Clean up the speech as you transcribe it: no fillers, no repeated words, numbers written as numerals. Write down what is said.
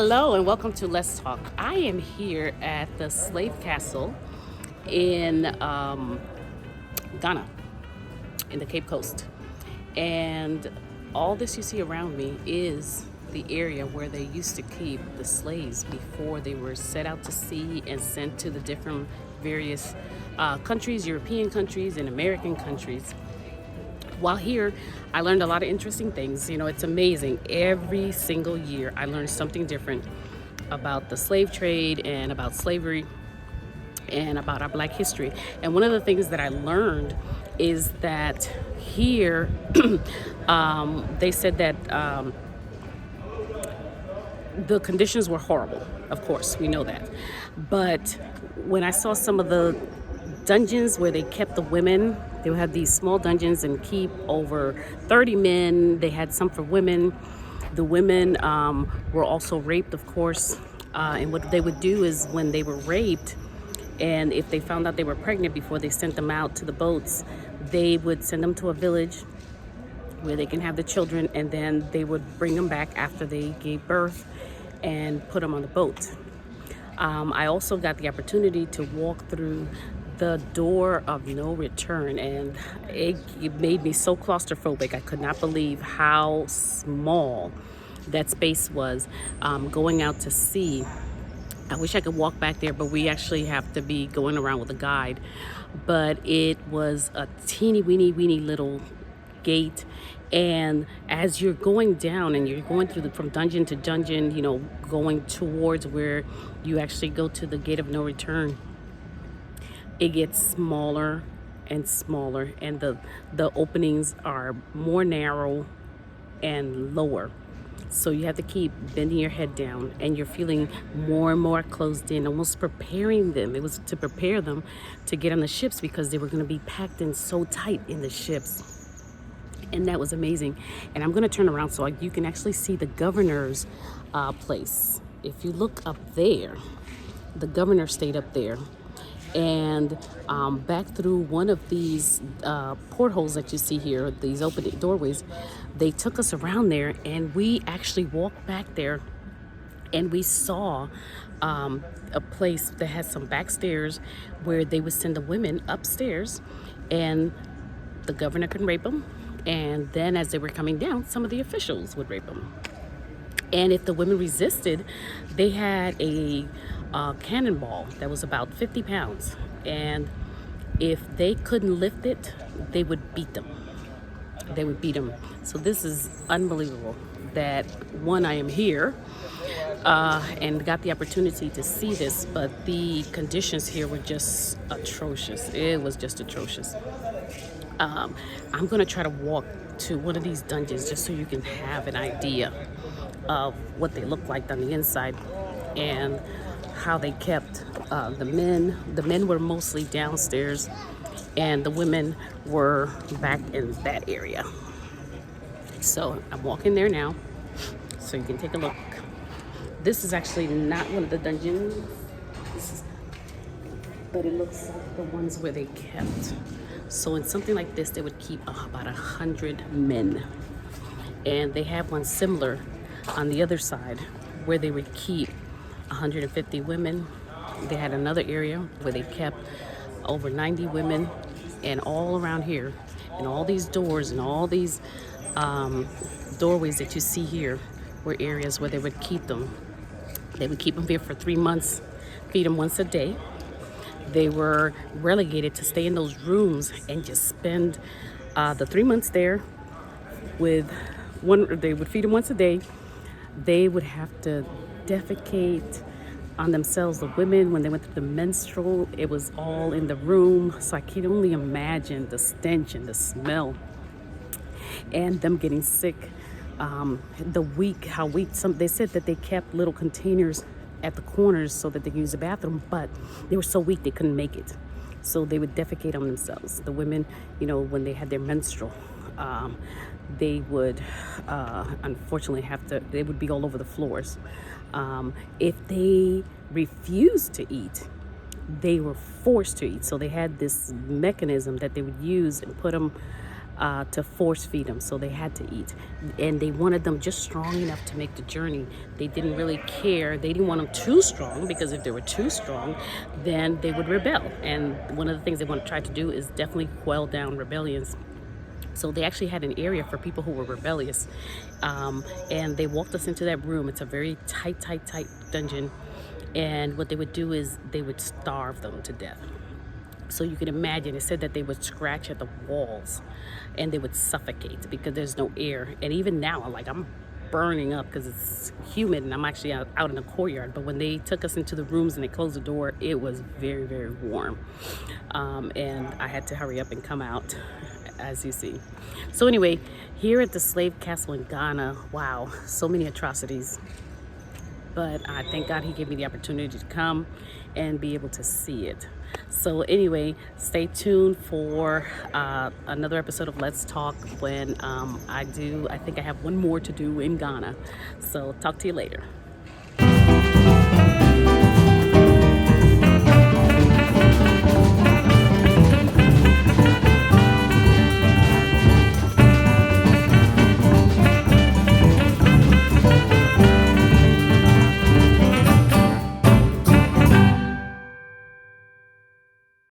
Hello and welcome to Let's Talk. I am here at the Slave Castle in Ghana, in the Cape Coast. And all this you see around me is the area where they used to keep the slaves before they were set out to sea and sent to the different various countries, European countries and American countries. While here, I learned a lot of interesting things. You know, it's amazing. Every single year, I learned something different about the slave trade and about slavery and about our Black history. And one of the things that I learned is that here, they said that the conditions were horrible. Of course, we know that. But when I saw some of the dungeons where they kept the women, they would have these small dungeons and keep over 30 men. They had some for women. The women were also raped, of course. And what they would do is when they were raped, and if they found out they were pregnant before they sent them out to the boats, they would send them to a village where they can have the children, and then they would bring them back after they gave birth and put them on the boat. I also got the opportunity to walk through the door of no return, and it made me so claustrophobic. I could not believe how small that space was. Going out to sea, I wish I could walk back there, but we actually have to be going around with a guide. But it was a teeny weeny little gate, and as you're going down and you're going through from dungeon to dungeon, you know, going towards where you actually go to the gate of no return, it gets smaller and smaller, and the openings are more narrow and lower. So you have to keep bending your head down, and you're feeling more and more closed in, almost preparing them. It was to prepare them to get on the ships because they were going to be packed in so tight in the ships. And that was amazing. And I'm going to turn around so you can actually see the governor's place. If you look up there, the governor stayed up there. And back through one of these portholes that you see here, these open doorways, they took us around there, and we actually walked back there, and we saw a place that had some back stairs where they would send the women upstairs, and the governor could rape them. And then as they were coming down, some of the officials would rape them. And if the women resisted, they had a cannonball that was about 50 pounds. And if they couldn't lift it, they would beat them. They would beat them. So this is unbelievable that, one, I am here and got the opportunity to see this, but the conditions here were just atrocious. It was just atrocious. I'm going to try to walk to one of these dungeons just so you can have an idea of what they look like on the inside and how they kept the men. The men were mostly downstairs, and the women were back in that area. So I'm walking there now so you can take a look. This is actually not one of the dungeons, but it looks like the ones where they kept. So in something like this, they would keep about 100 men. And they have one similar on the other side where they would keep 150 women. They had another area where they kept over 90 women. And all around here, and all these doors and all these doorways that you see here were areas where they would keep them. They would keep them here for 3 months, feed them once a day. They were relegated to stay in those rooms and just spend the 3 months there with one. They would feed them once a day. They would have to defecate on themselves. The women, when they went through the menstrual, it was all in the room. So I can only imagine the stench and the smell and them getting sick. They said that they kept little containers at the corners so that they could use the bathroom, but they were so weak they couldn't make it. So they would defecate on themselves. The women, you know, when they had their menstrual, they would unfortunately they would be all over the floors. If they refused to eat, they were forced to eat. So they had this mechanism that they would use and put them to force feed them, so they had to eat. And they wanted them just strong enough to make the journey. They didn't really care. They didn't want them too strong, because if they were too strong, then they would rebel. And one of the things they want to try to do is definitely quell down rebellions. So they actually had an area for people who were rebellious. And they walked us into that room. It's a very tight dungeon. And what they would do is they would starve them to death. So you can imagine, it said that they would scratch at the walls and they would suffocate because there's no air. And even now, like, I'm burning up because it's humid and I'm actually out in the courtyard. But when they took us into the rooms and they closed the door, it was very, very warm. And I had to hurry up and come out, as you see. So anyway, here at the slave castle in Ghana, wow, so many atrocities. But I thank God he gave me the opportunity to come and be able to see it. So anyway, stay tuned for another episode of Let's Talk when I think I have one more to do in Ghana. So talk to you later.